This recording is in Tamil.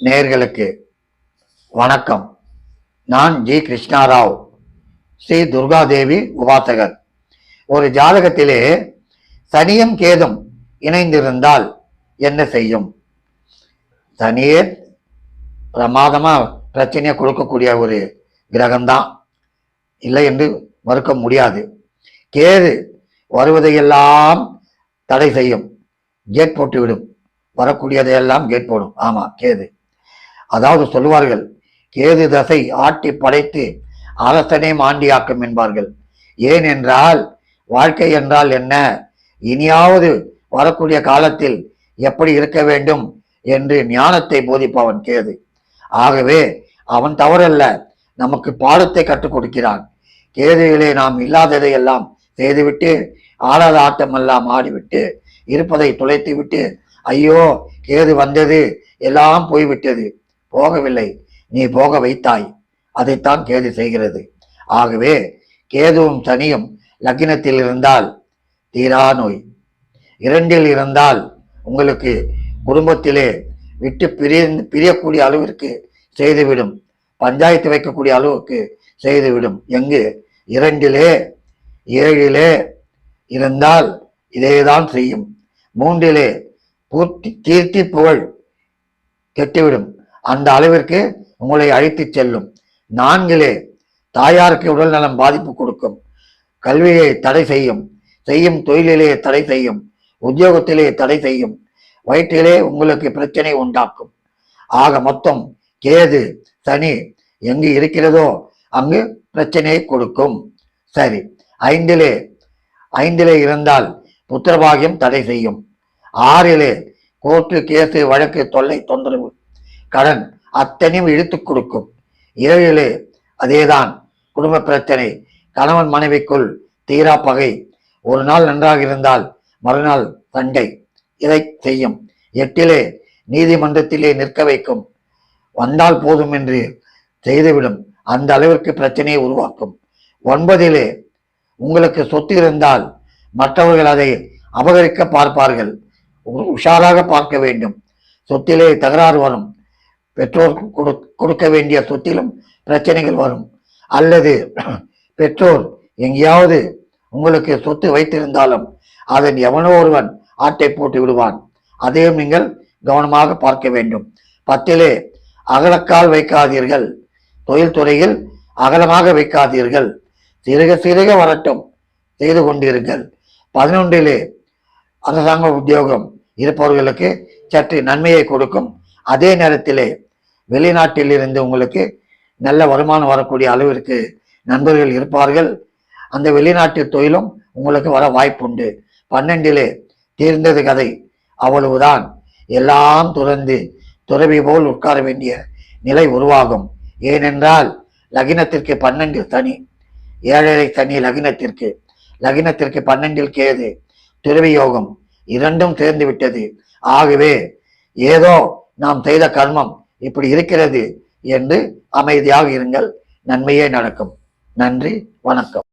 நேயர்களுக்கு வணக்கம். நான் ஜி கிருஷ்ணாராவ், ஸ்ரீ துர்காதேவி உபாசகர். ஒரு ஜாதகத்திலே சனியும் கேதும் இணைந்திருந்தால் என்ன செய்யும்? சனியே பிரமாதமா பிரச்சனையை கொடுக்கக்கூடிய ஒரு கிரகம்தான், இல்லை என்று மறுக்க முடியாது. கேது வருவதையெல்லாம் தடை செய்யும், கேட் போட்டுவிடும். வரக்கூடியதையெல்லாம் கேட் போடும். ஆமா, கேது. அதாவது சொல்லுவார்கள், கேது தசை ஆட்டி படைத்து அரசனை மாண்டியாக்கும் என்பார்கள். ஏன் என்றால், வாழ்க்கை என்றால் என்ன, இனியாவது வரக்கூடிய காலத்தில் எப்படி இருக்க வேண்டும் என்று ஞானத்தை போதிப்பவன் கேது. ஆகவே அவன் தவறல்ல, நமக்கு பாடத்தை கற்றுக் கொடுக்கிறான். கேதுவிலே நாம் இல்லாததை எல்லாம் செய்துவிட்டு, ஆடாத ஆட்டம் எல்லாம் ஆடிவிட்டு, இருப்பதை துளைத்து விட்டு, ஐயோ கேது வந்தது, எல்லாம் போய்விட்டது. போகவில்லை, நீ போக வைத்தாய். அதைத்தான் கேது செய்கிறது. ஆகவே கேதுவும் சனியும் லக்னத்தில் இருந்தால் தீரா நோய். 2 இருந்தால் உங்களுக்கு குடும்பத்திலே விட்டு பிரியக்கூடிய அளவிற்கு செய்துவிடும். பஞ்சாயத்து வைக்கக்கூடிய அளவுக்கு செய்துவிடும். எங்கு? 2, 7 இருந்தால் இதேதான் செய்யும். 3 கீர்த்தி புகழ் கெட்டுவிடும். அந்த அளவிற்கு உங்களை அழைத்து செல்லும். 4 தாயாருக்கு உடல் நலம் பாதிப்பு கொடுக்கும். கல்வியை தடை செய்யும். செய்யும் தொழிலிலே தடை செய்யும். உத்தியோகத்திலே தடை செய்யும். வயிற்றிலே உங்களுக்கு பிரச்சனை உண்டாக்கும். ஆக மொத்தம் கேது சனி எங்கு இருக்கிறதோ அங்கு பிரச்சனையை கொடுக்கும். சரி, 5 இருந்தால் புத்திரபாகியம் தடை செய்யும். 6 கோர்ட்டு கேசு வழக்கு தொல்லை தொந்தரவு கடன் அத்தனையும் இழுத்து கொடுக்கும். 7 அதேதான், குடும்ப பிரச்சனை, கணவன் மனைவிக்குள் தீரா பகை, ஒரு நாள் நன்றாக இருந்தால் மறுநாள் சண்டை, இதை செய்யும். 8 நீதிமன்றத்திலே நிற்க வைக்கும். வந்தால் போதும் என்று செய்துவிடும். அந்த அளவிற்கு பிரச்சனையை உருவாக்கும். 9 உங்களுக்கு சொத்து இருந்தால் மற்றவர்கள் அதை அபகரிக்க பார்ப்பார்கள். உஷாராக பார்க்க வேண்டும். சொத்திலே தகராறு வரும். பெற்றோர் கொடுக்க வேண்டிய சொத்திலும் பிரச்சனைகள் வரும். அல்லது பெற்றோர் எங்கேயாவது உங்களுக்கு சொத்து வைத்திருந்தாலும் அதன் எவனோ ஒருவன் ஆட்டை போட்டு விடுவான். அதையும் நீங்கள் கவனமாக பார்க்க வேண்டும். 10 அகலக்கால் வைக்காதீர்கள். தொழில்துறையில் அகலமாக வைக்காதீர்கள். சிறுக சிறுக வரட்டும், செய்து கொண்டிருங்கள். 11 அரசாங்க உத்தியோகம் இருப்பவர்களுக்கு சற்று நன்மையை கொடுக்கும். அதே நேரத்திலே வெளிநாட்டில் இருந்து உங்களுக்கு நல்ல வருமானம் வரக்கூடிய அளவிற்கு நண்பர்கள் இருப்பார்கள். அந்த வெளிநாட்டு தொழிலும் உங்களுக்கு வர வாய்ப்புண்டு. 12 தீர்ந்தது கதை, அவ்வளவுதான். எல்லாம் துறந்து துறவி போல் உட்கார வேண்டிய நிலை உருவாகும். ஏனென்றால் லக்னத்திற்கு 12 சனி, 7 சனி லக்னத்திற்கு 12 கேது, துறவி யோகம், இரண்டும் சேர்ந்து விட்டது. ஆகவே ஏதோ நாம் செய்த கர்மம் இப்படி இருக்கிறது என்று அமைதியாக இருங்கள். நன்மையே நடக்கும். நன்றி, வணக்கம்.